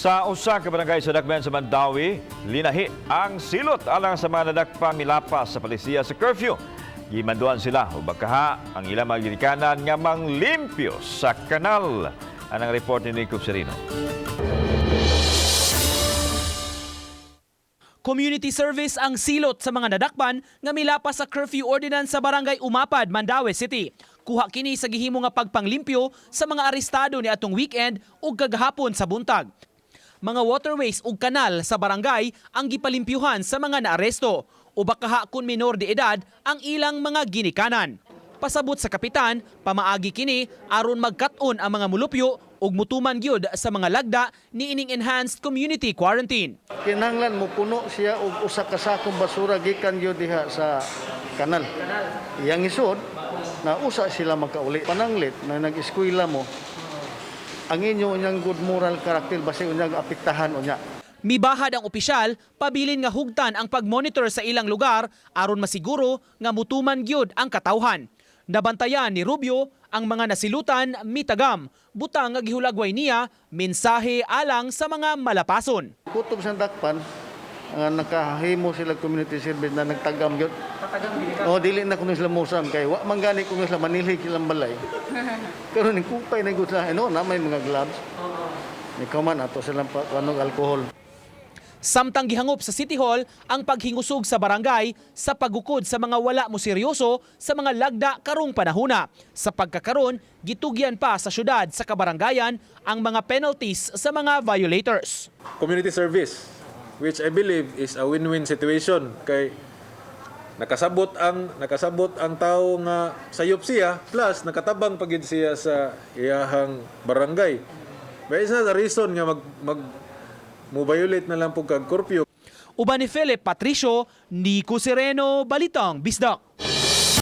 Sa usa ka barangay sa Dakbayan sa Mandawi, linahi ang silot alang sa mga nadakpang milapas sa palisiya sa curfew. Gimanduan sila o bakaha ang ilang mga ginikanan nga manglimpyo sa kanal. Anang report ni Nico Serino. Community service ang silot sa mga nadakpan nga milapas sa curfew ordinance sa Barangay Umapad, Mandawi City. Kuha kini sa gihimo nga pagpanglimpyo sa mga arestado ni atong weekend ug kagahapon sa buntag. Mga waterways ug kanal sa barangay ang gipalimpyuhan sa mga naaresto o bakaha kun minor de edad ang ilang mga ginikanan. Pasabot sa kapitan, pamaagi kini aron magkat-on ang mga mulupyo ug mutuman gyud sa mga lagda ni ining enhanced community quarantine. Kinahanglan mo puno siya og usa ka sakong basura gikan gyud diha sa kanal. Iyang isod na usa sila makauli. Pananglit na nag-eskwela mo, ang inyo unyang good moral karakter basi unyang apektahan unya. Mibahad ang opisyal, pabilin nga hugtan ang pagmonitor sa ilang lugar aron masiguro nga mutuman gyud ang katawhan. Nabantayan ni Rubio ang mga nasilutan mitagam, butang nga gihulagway niya mensahe alang sa mga malapason. Kutob sa dakpan, nakahimo sila community service na nagtagam gyud. O dili na kuno sila musam kay wa man gani kuno sila manilhig ilang balay. Pero ning kupay na gud sa na may mga gloves. Ni man ato silang panog alcohol. Samtang gihangop sa City Hall ang paghingusog sa barangay sa pagukod sa mga wala mo seryoso sa mga lagda karong panahuna. Sa pagkakaron, gitugyan pa sa syudad sa kabarangayan ang mga penalties sa mga violators. Community service, which I believe is a win-win situation kay nakasabot ang tao nga sayop siya plus nakatabang pagid siya sa iyahang barangay. But it's not a reason nga mo-violate na lang po kag curfew. Uban ni Philip Patricio, Nico Sereno, Balitang Bisdak.